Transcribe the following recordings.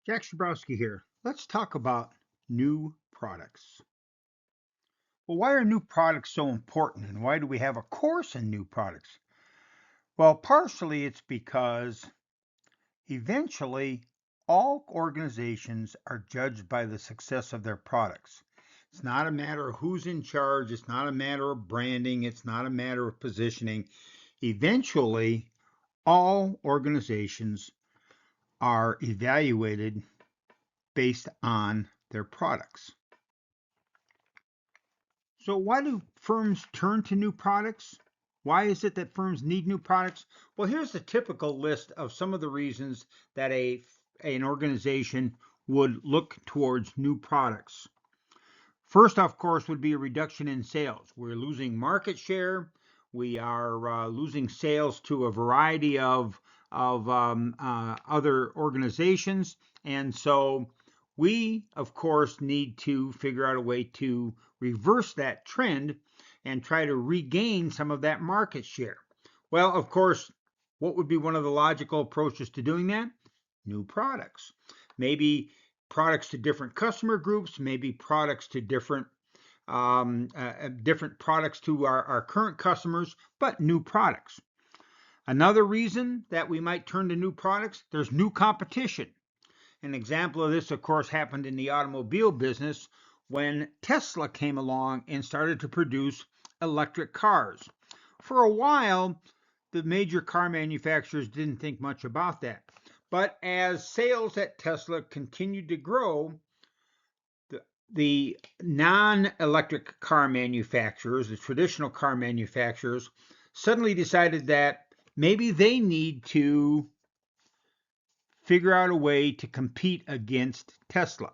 Jack Shabrowski here. Let's talk about new products. Well, why are new products so important and why do we have a course in new products? Well, partially it's because eventually all organizations are judged by the success of their products. It's not a matter of who's in charge, it's not a matter of branding, it's not a matter of positioning. Eventually, all organizations are evaluated based on their products. So why do firms turn to new products? Why is it that firms need new products? Well, here's the typical list of some of the reasons that an organization would look towards new products. First, of course, would be a reduction in sales. We're losing market share. We are losing sales to a variety of other organizations, and so we, of course, need to figure out a way to reverse that trend and try to regain some of that market share. Well, of course, what would be one of the logical approaches to doing that? New products. Maybe products to different customer groups, maybe products to different products to our current customers, but new products. Another reason that we might turn to new products, there's new competition. An example of this, of course, happened in the automobile business when Tesla came along and started to produce electric cars. For a while, the major car manufacturers didn't think much about that. But as sales at Tesla continued to grow, the non-electric car manufacturers, the traditional car manufacturers, suddenly decided that maybe they need to figure out a way to compete against Tesla.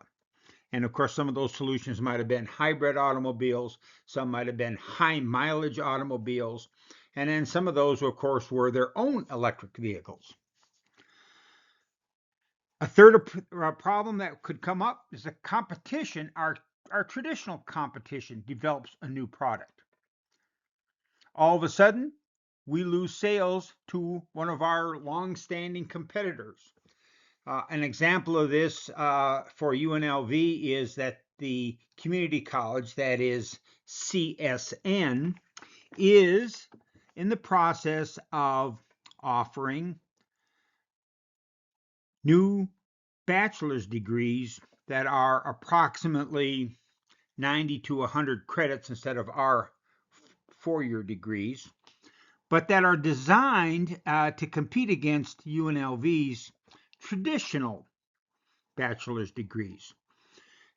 And of course, some of those solutions might have been hybrid automobiles, some might have been high mileage automobiles, and then some of those, of course, were their own electric vehicles. A third problem that could come up is the competition, our traditional competition develops a new product. All of a sudden, we lose sales to one of our long-standing competitors. An example of this for UNLV is that the community college, that is CSN, is in the process of offering new bachelor's degrees that are approximately 90 to 100 credits instead of our four-year degrees, but that are designed to compete against UNLV's traditional bachelor's degrees.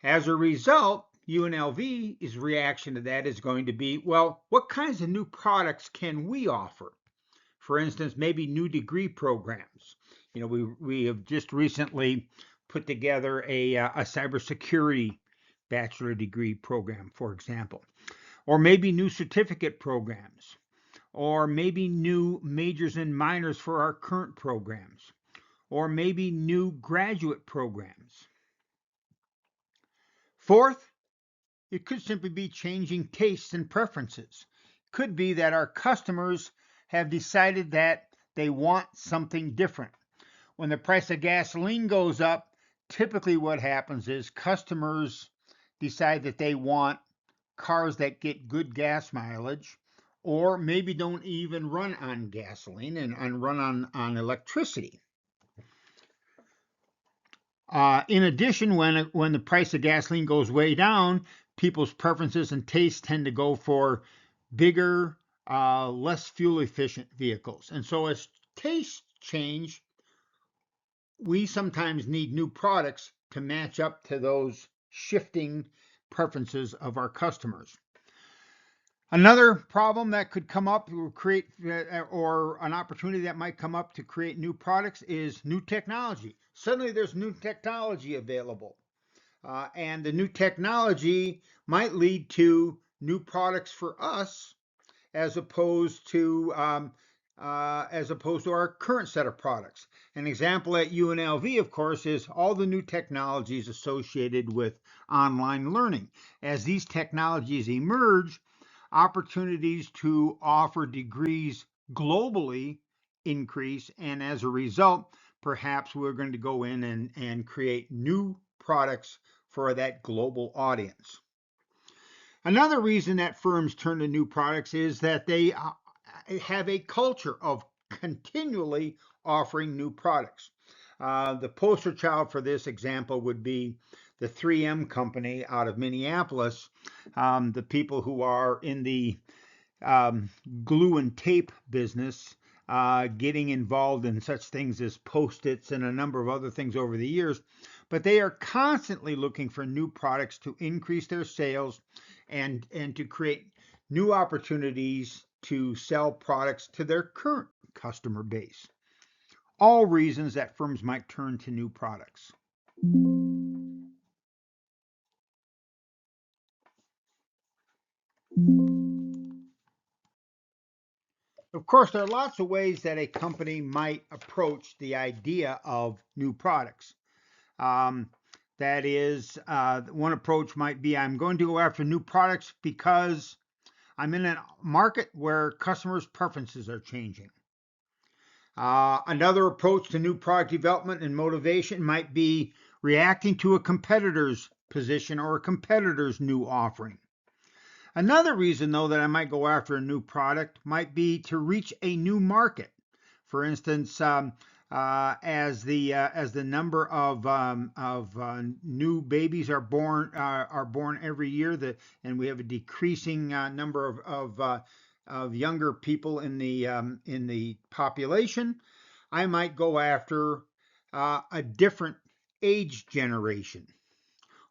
As a result, UNLV's reaction to that is going to be, well, what kinds of new products can we offer? For instance, maybe new degree programs. You know, we have just recently put together a cybersecurity bachelor degree program, for example, or maybe new certificate programs, or maybe new majors and minors for our current programs, or maybe new graduate programs. Fourth, it could simply be changing tastes and preferences. It could be that our customers have decided that they want something different. When the price of gasoline goes up, typically what happens is customers decide that they want cars that get good gas mileage, or maybe don't even run on gasoline and run on electricity. In addition, when the price of gasoline goes way down, people's preferences and tastes tend to go for bigger, less fuel efficient vehicles. And so as tastes change, we sometimes need new products to match up to those shifting preferences of our customers. Another problem that could come up or an opportunity that might come up to create new products is new technology. Suddenly there's new technology available. And the new technology might lead to new products for us as opposed to our current set of products. An example at UNLV, of course, is all the new technologies associated with online learning. As these technologies emerge, opportunities to offer degrees globally increase, and as a result, perhaps we're going to go in and create new products for that global audience. Another reason that firms turn to new products is that they have a culture of continually offering new products. The poster child for this example would be the 3M company out of Minneapolis, the people who are in the glue and tape business, getting involved in such things as Post-its and a number of other things over the years. But they are constantly looking for new products to increase their sales and to create new opportunities to sell products to their current customer base. All reasons that firms might turn to new products. Of course, there are lots of ways that a company might approach the idea of new products. That is, one approach might be, I'm going to go after new products because I'm in a market where customers' preferences are changing. Another approach to new product development and motivation might be reacting to a competitor's position or a competitor's new offering. Another reason, though, that I might go after a new product might be to reach a new market. For instance, as the number of new babies are born every year, and we have a decreasing number of younger people in the population, I might go after a different age generation.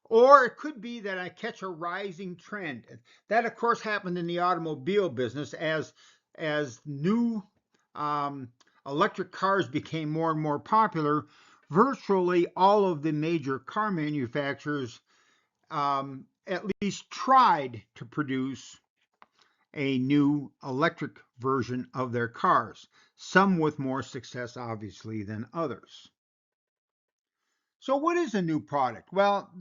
Or it could be that I catch a rising trend. That, of course, happened in the automobile business as new electric cars became more and more popular. Virtually all of the major car manufacturers at least tried to produce a new electric version of their cars, some with more success, obviously, than others. So what is a new product? Well,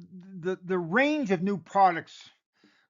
the range of new products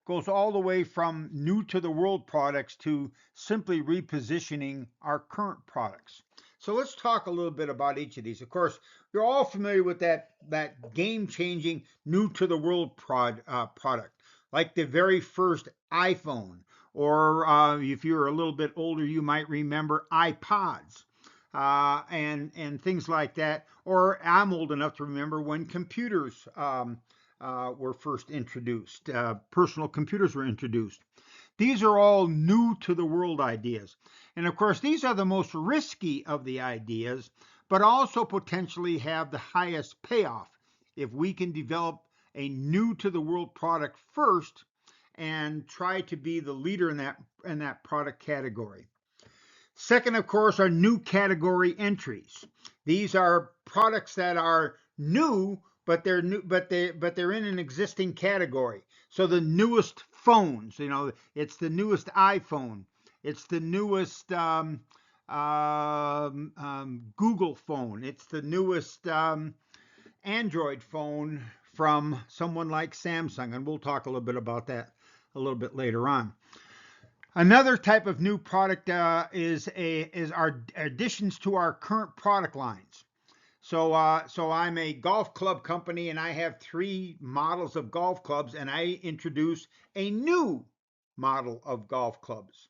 goes all the way from new to the world products to simply repositioning our current products. So let's talk a little bit about each of these. Of course, you're all familiar with that game-changing new to the world product, like the very first iPhone, or if you're a little bit older, you might remember iPods. And things like that. Or I'm old enough to remember when computers were first introduced, personal computers were introduced. These are all new to the world ideas. And of course, these are the most risky of the ideas, but also potentially have the highest payoff if we can develop a new to the world product first and try to be the leader in that product category. Second, of course, are new category entries. These are products that are new, but they're in an existing category. So the newest phones, it's the newest iPhone, it's the newest Google phone, it's the newest Android phone from someone like Samsung, and we'll talk a little bit about that a little bit later on. Another type of new product is our additions to our current product lines. So I'm a golf club company, and I have 3 models of golf clubs, and I introduce a new model of golf clubs.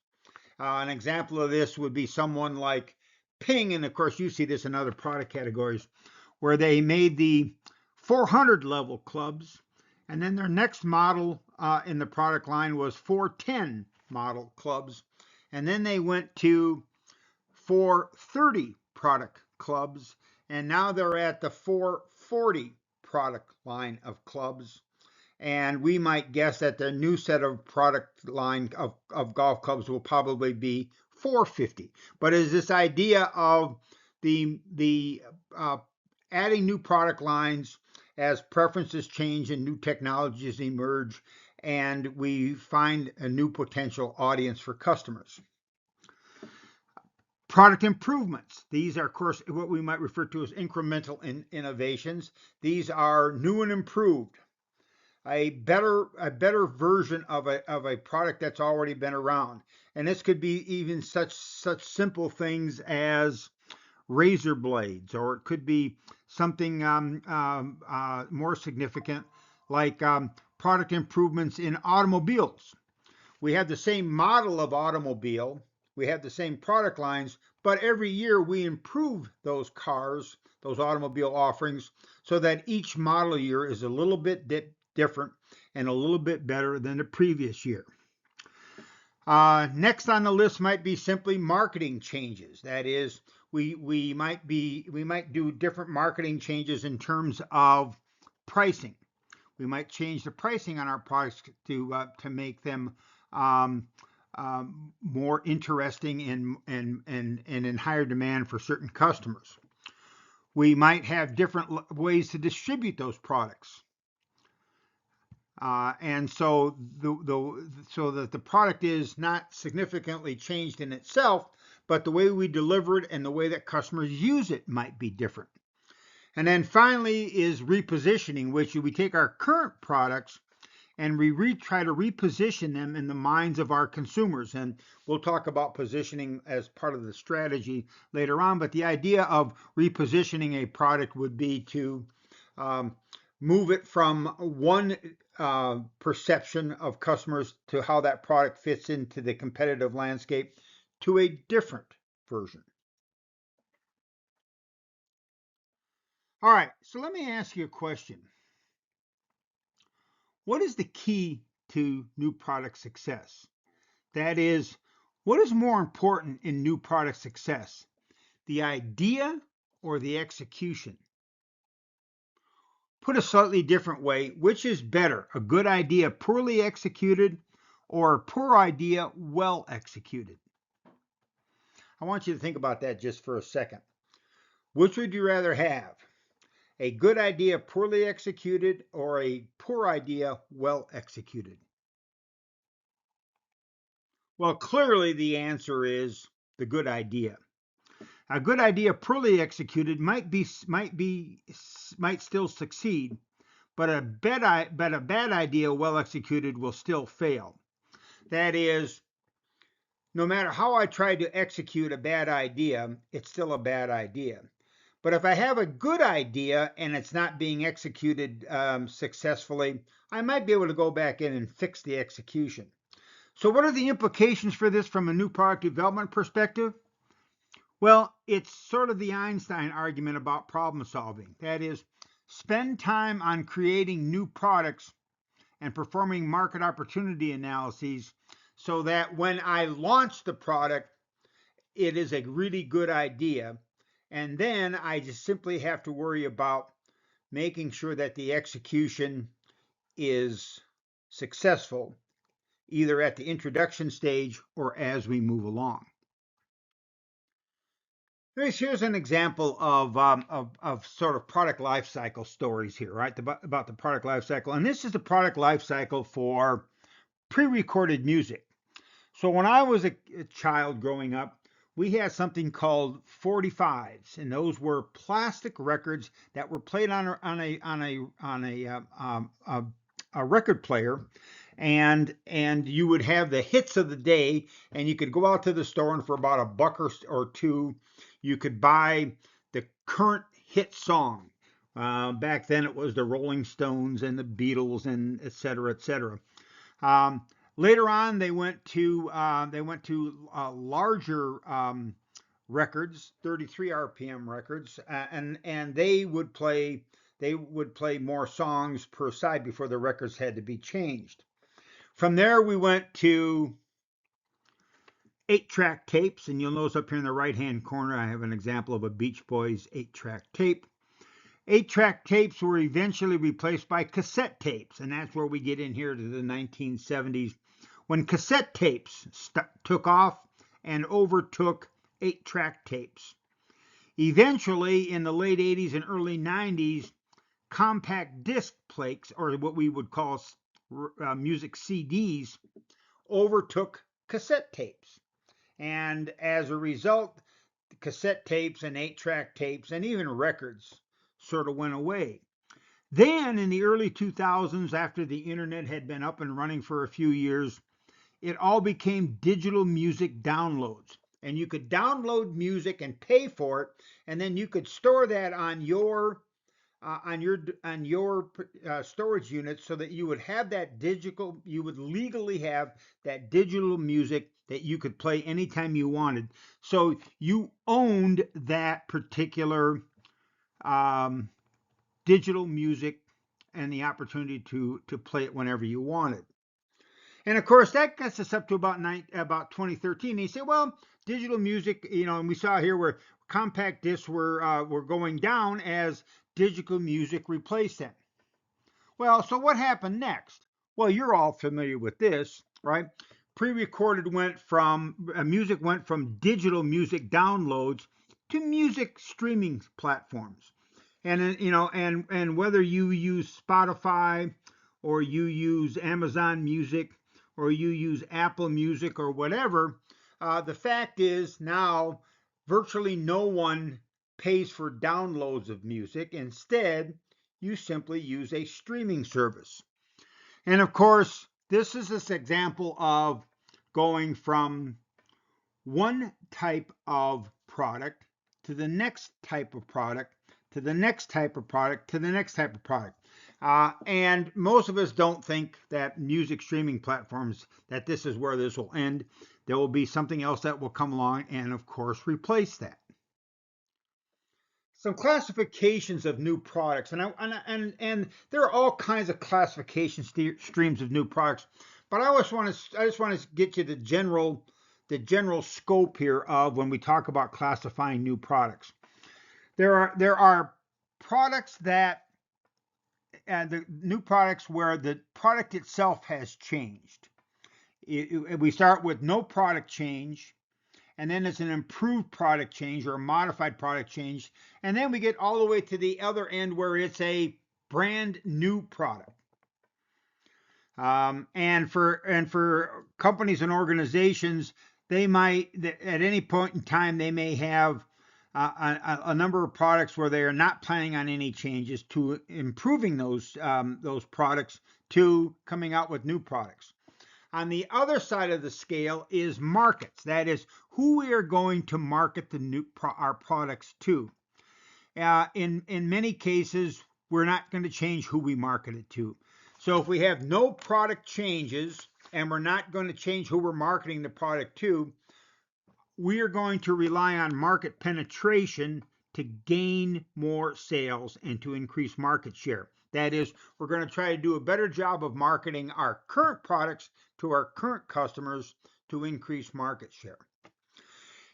An example of this would be someone like Ping, and of course you see this in other product categories, where they made the 400 level clubs, and then their next model in the product line was 410 model clubs, and then they went to 430 product clubs, and now they're at the 440 product line of clubs. And we might guess that the new set of product line of golf clubs will probably be 450. But is this idea of the adding new product lines as preferences change and new technologies emerge, and we find a new potential audience for customers. Product improvements. These are, of course, what we might refer to as incremental innovations. These are new and improved. A better version of a product that's already been around. And this could be even such simple things as razor blades, or it could be something more significant like product improvements in automobiles. We have the same model of automobile, we have the same product lines, but every year we improve those cars, those automobile offerings, so that each model year is a little bit different and a little bit better than the previous year. Next on the list might be simply marketing changes. That is, we might do different marketing changes in terms of pricing. We might change the pricing on our products to make them more interesting and in higher demand for certain customers. We might have different ways to distribute those products. And so so that the product is not significantly changed in itself, but the way we deliver it and the way that customers use it might be different. And then finally is repositioning, which we take our current products and we try to reposition them in the minds of our consumers. And we'll talk about positioning as part of the strategy later on. But the idea of repositioning a product would be to move it from one perception of customers to how that product fits into the competitive landscape to a different version. All right, so let me ask you a question. What is the key to new product success? That is, what is more important in new product success, the idea or the execution? Put a slightly different way, which is better, a good idea poorly executed or a poor idea well executed? I want you to think about that just for a second. Which would you rather have? A good idea poorly executed or a poor idea well executed? Well, clearly the answer is the good idea. A good idea poorly executed might still succeed, but a bad idea well executed will still fail. That is, no matter how I try to execute a bad idea, it's still a bad idea. But if I have a good idea and it's not being executed successfully, I might be able to go back in and fix the execution. So what are the implications for this from a new product development perspective? Well, it's sort of the Einstein argument about problem solving. That is, spend time on creating new products and performing market opportunity analyses so that when I launch the product, it is a really good idea. And then I just simply have to worry about making sure that the execution is successful, either at the introduction stage or as we move along. Here's an example of sort of product life cycle stories here, right? About the product life cycle. And this is the product life cycle for pre-recorded music. So when I was a child growing up, we had something called 45s, and those were plastic records that were played on a record player, and you would have the hits of the day, and you could go out to the store and for about a buck or two, you could buy the current hit song. Back then, it was the Rolling Stones and the Beatles and et cetera, et cetera. Later on, they went to larger records, 33 RPM records, and they would play more songs per side before the records had to be changed. From there, we went to 8-track tapes, and you'll notice up here in the right-hand corner, I have an example of a Beach Boys 8-track tape. 8-track tapes were eventually replaced by cassette tapes, and that's where we get in here to the 1970s, when cassette tapes took off and overtook 8-track tapes. Eventually, in the late 80s and early 90s, compact disc plates, or what we would call music CDs, overtook cassette tapes. And as a result, cassette tapes and 8-track tapes and even records sort of went away. Then in the early 2000s, after the internet had been up and running for a few years, it all became digital music downloads. and you could download music and pay for it, and then you could store that on your storage unit, so that you would have that digital, you would legally have that digital music that you could play anytime you wanted. So you owned that particular um, digital music and the opportunity to play it whenever you wanted. And of course, that gets us up to about 2013. And you say, well, digital music, and we saw here where compact discs were going down as digital music replaced them. Well, so what happened next? Well, you're all familiar with this, right? Pre-recorded music went from digital music downloads to music streaming platforms. And and whether you use Spotify, or you use Amazon Music, or you use Apple Music, or whatever, the fact is now virtually no one pays for downloads of music. Instead, you simply use a streaming service. And of course, this is this example of going from one type of product to the next type of product, to the next type of product, to the next type of product. And most of us don't think that music streaming platforms, that this is where this will end. There will be something else that will come along and, of course, replace that. Some classifications of new products, and there are all kinds of classification streams of new products, but I just want to get you the general scope here of when we talk about classifying new products. There are products that the new products where the product itself has changed. We start with no product change, and then it's an improved product change or a modified product change, and then we get all the way to the other end where it's a brand new product. And for companies and organizations, they might, at any point in time, they may have a number of products where they are not planning on any changes, to improving those products, to coming out with new products. On the other side of the scale is markets. That is, who we are going to market our products to. In many cases, we're not going to change who we market it to. So if we have no product changes and we're not going to change who we're marketing the product to, we are going to rely on market penetration to gain more sales and to increase market share. That is, we're going to try to do a better job of marketing our current products to our current customers to increase market share.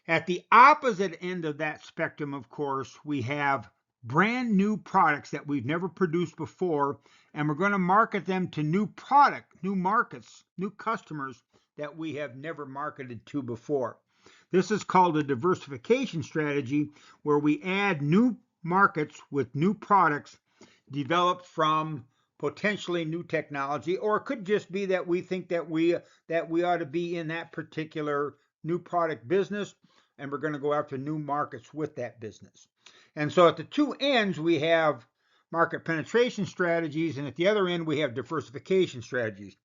At the opposite end of that spectrum, of course, we have brand new products that we've never produced before, and we're going to market them to new markets, new customers that we have never marketed to before. This is called a diversification strategy, where we add new markets with new products developed from potentially new technology, or it could just be that we think that we ought to be in that particular new product business, and we're going to go after new markets with that business. And so at the two ends, we have market penetration strategies, and at the other end, we have diversification strategies.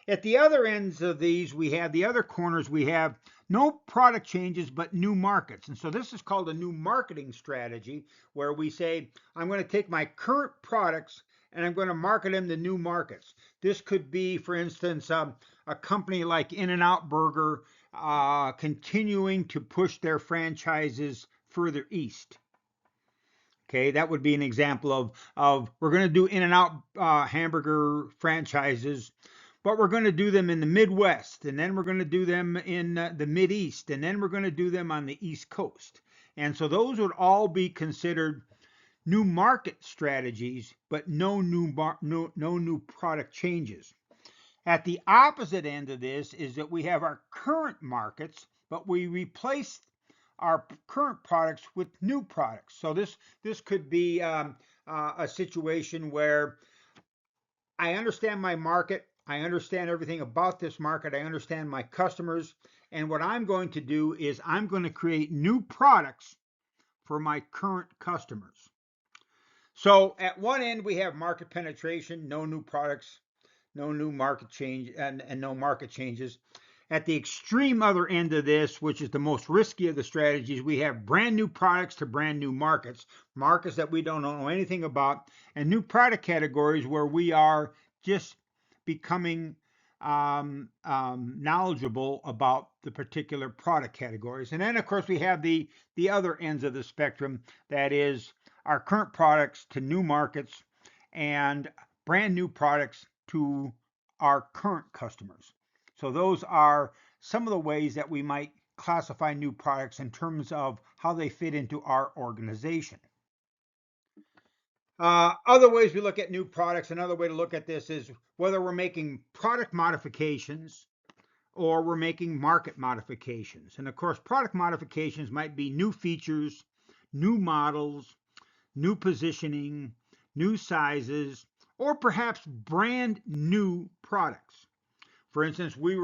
At the other ends of these, we have the other corners, we have no product changes, but new markets. And so this is called a new marketing strategy, where we say, I'm going to take my current products and I'm going to market them to new markets. This could be, for instance, a company like In-N-Out Burger continuing to push their franchises further east. Okay, that would be an example of we're going to do In-N-Out hamburger franchises, but we're going to do them in the Midwest, and then we're going to do them in the Mideast, and then we're going to do them on the East Coast. And so those would all be considered new market strategies, but no new product changes. At the opposite end of this is that we have our current markets, but we replace our current products with new products. So this could be a situation where I understand my market, I understand everything about this market, I understand my customers, and what I'm going to do is I'm going to create new products for my current customers. So at one end, we have market penetration, no new products, no new market change, and no market changes. At the extreme other end of this, which is the most risky of the strategies, we have brand new products to brand new markets, markets that we don't know anything about, and new product categories where we are just becoming knowledgeable about the particular product categories. And then, of course, we have the other ends of the spectrum, that is our current products to new markets and brand new products to our current customers. So those are some of the ways that we might classify new products in terms of how they fit into our organization. Other ways we look at new products, another way to look at this is whether we're making product modifications or we're making market modifications. And of course, product modifications might be new features, new models, new positioning, new sizes, or perhaps brand new products. For instance, we've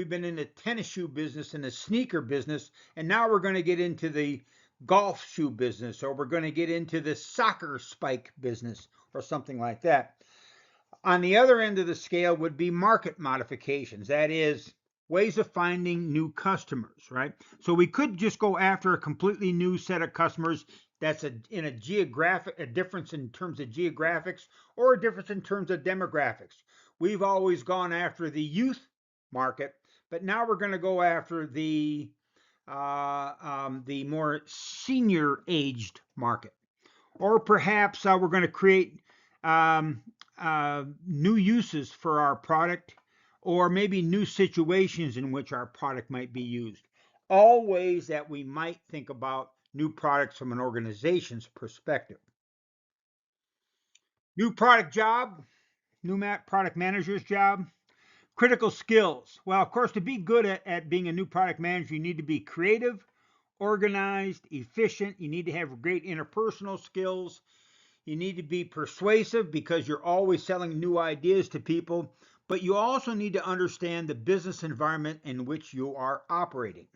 been in the tennis shoe business and the sneaker business, and now we're going to get into the golf shoe business, or we're going to get into the soccer spike business, or something like that. On the other end of the scale would be market modifications. That is, ways of finding new customers, right? So we could just go after a completely new set of customers that's in a difference in terms of geographics, or a difference in terms of demographics. We've always gone after the youth market, but now we're going to go after the more senior aged market. Or perhaps we're going to create um, new uses for our product, or maybe new situations in which our product might be used. All ways that we might think about new products from an organization's perspective. New product job, new product manager's job. Critical skills. Well, of course, to be good at being a new product manager, you need to be creative, organized, efficient. You need to have great interpersonal skills. You need to be persuasive because you're always selling new ideas to people, but you also need to understand the business environment in which you are operating.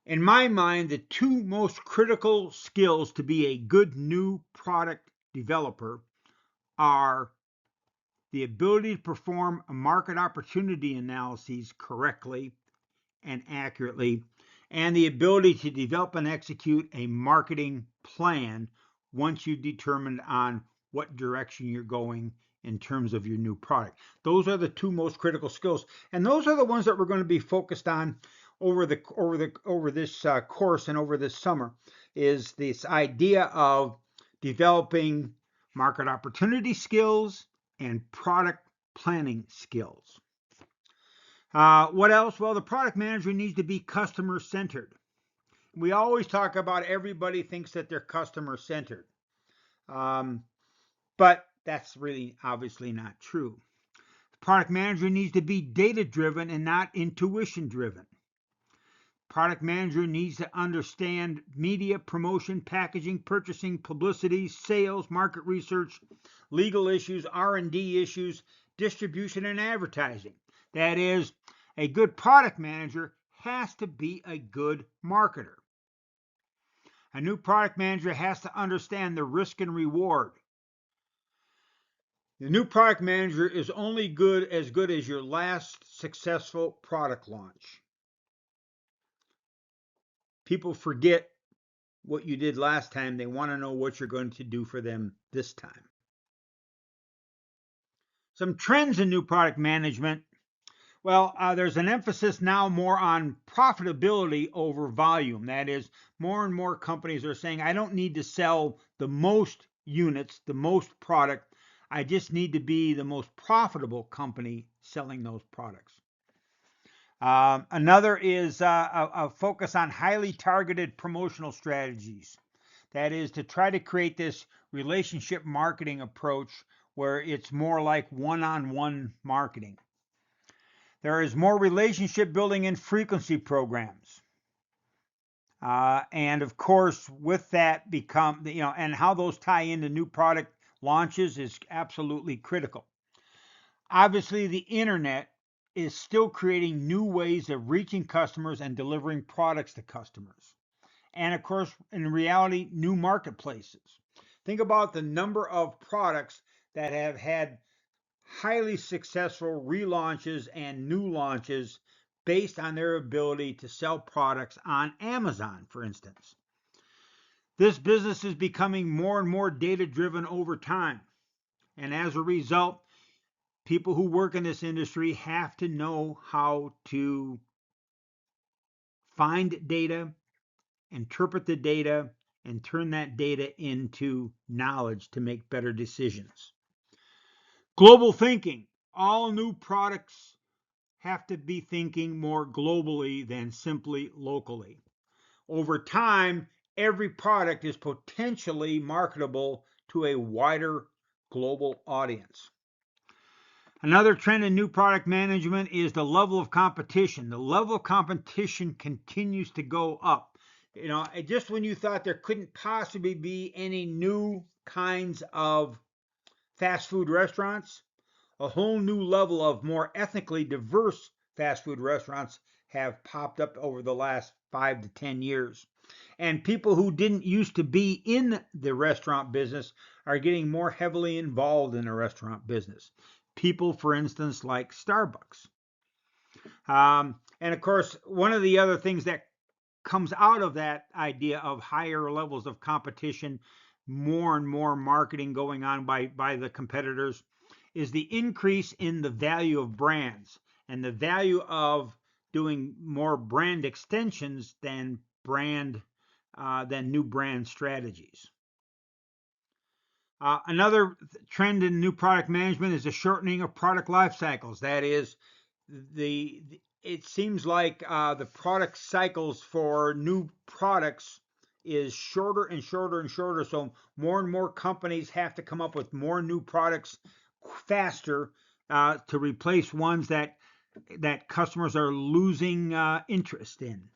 In my mind, the two most critical skills to be a good new product developer are the ability to perform market opportunity analyses correctly and accurately, and the ability to develop and execute a marketing plan once you've determined on what direction you're going in terms of your new product. Those are the two most critical skills, and those are the ones that we're going to be focused on over this course and over this summer. Is this idea of developing market opportunity skills and product planning skills. What else? Well, the product manager needs to be customer centered. We always talk about everybody thinks that they're customer centered, but that's really obviously not true. The product manager needs to be data driven and not intuition driven. Product manager needs to understand media, promotion, packaging, purchasing, publicity, sales, market research, legal issues, R&D issues, distribution, and advertising. That is, a good product manager has to be a good marketer. A new product manager has to understand the risk and reward. The new product manager is only good as your last successful product launch. People forget what you did last time. They want to know what you're going to do for them this time. Some trends in new product management. Well, there's an emphasis now more on profitability over volume. That is, more and more companies are saying, I don't need to sell the most units, the most product. I just need to be the most profitable company selling those products. Another is a focus on highly targeted promotional strategies. That is to try to create this relationship marketing approach where it's more like one-on-one marketing. There is more relationship building and frequency programs. And of course, with that and how those tie into new product launches is absolutely critical. Obviously, the internet is still creating new ways of reaching customers and delivering products to customers. And of course, in reality, new marketplaces. Think about the number of products that have had highly successful relaunches and new launches based on their ability to sell products on Amazon, for instance. This business is becoming more and more data-driven over time. And as a result, people who work in this industry have to know how to find data, interpret the data, and turn that data into knowledge to make better decisions. Global thinking. All new products have to be thinking more globally than simply locally. Over time, every product is potentially marketable to a wider global audience. Another trend in new product management is the level of competition. The level of competition continues to go up. Just when you thought there couldn't possibly be any new kinds of fast food restaurants, a whole new level of more ethnically diverse fast food restaurants have popped up over the last 5 to 10 years. And people who didn't used to be in the restaurant business are getting more heavily involved in the restaurant business. People, for instance, like Starbucks. And of course, one of the other things that comes out of that idea of higher levels of competition, more and more marketing going on by the competitors, is the increase in the value of brands and the value of doing more brand extensions than new brand strategies. Another trend in new product management is the shortening of product life cycles. That is, it seems like the product cycles for new products is shorter and shorter and shorter. So more and more companies have to come up with more new products faster to replace ones that customers are losing interest in.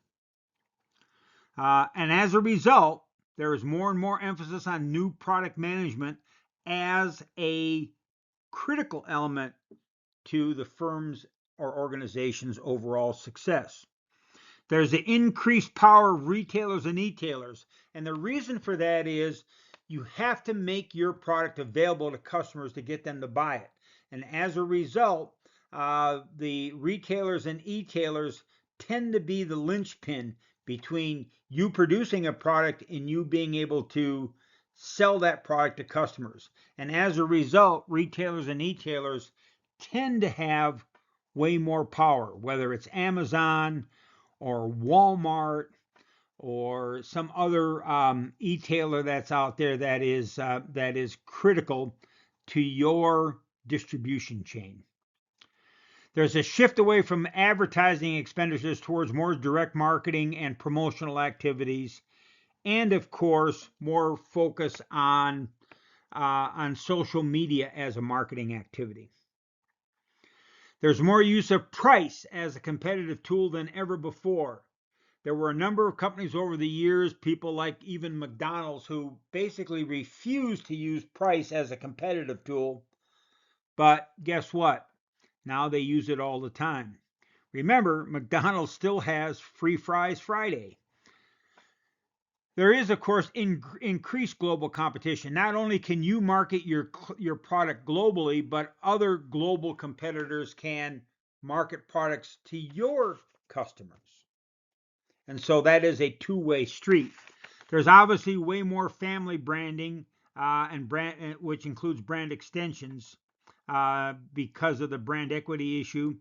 And as a result, there is more and more emphasis on new product management as a critical element to the firm's or organization's overall success. There's the increased power of retailers and e-tailers. And the reason for that is you have to make your product available to customers to get them to buy it. And as a result, the retailers and e-tailers tend to be the linchpin between you producing a product and you being able to sell that product to customers. And as a result, retailers and e-tailers tend to have way more power, whether it's Amazon or Walmart or some other e-tailer that's out there that is critical to your distribution chain. There's a shift away from advertising expenditures towards more direct marketing and promotional activities, and of course, more focus on social media as a marketing activity. There's more use of price as a competitive tool than ever before. There were a number of companies over the years, people like even McDonald's, who basically refused to use price as a competitive tool. But guess what? Now they use it all the time. Remember, McDonald's still has Free Fries Friday. There is, of course, increased global competition. Not only can you market your product globally, but other global competitors can market products to your customers. And so that is a two-way street. There's obviously way more family branding, which includes brand extensions because of the brand equity issue.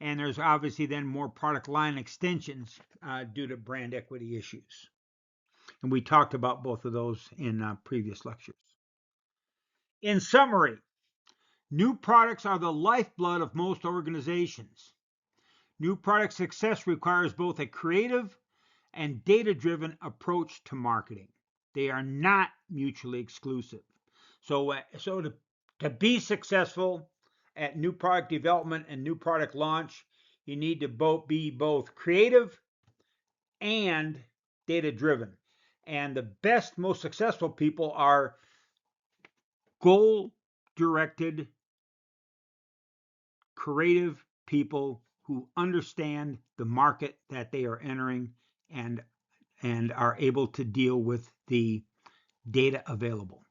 And there's obviously then more product line extensions due to brand equity issues. And we talked about both of those in previous lectures. In summary, new products are the lifeblood of most organizations. New product success requires both a creative and data-driven approach to marketing. They are not mutually exclusive. So to be successful at new product development and new product launch, you need to be both creative and data-driven. And the best, most successful people are goal-directed, creative people who understand the market that they are entering and are able to deal with the data available.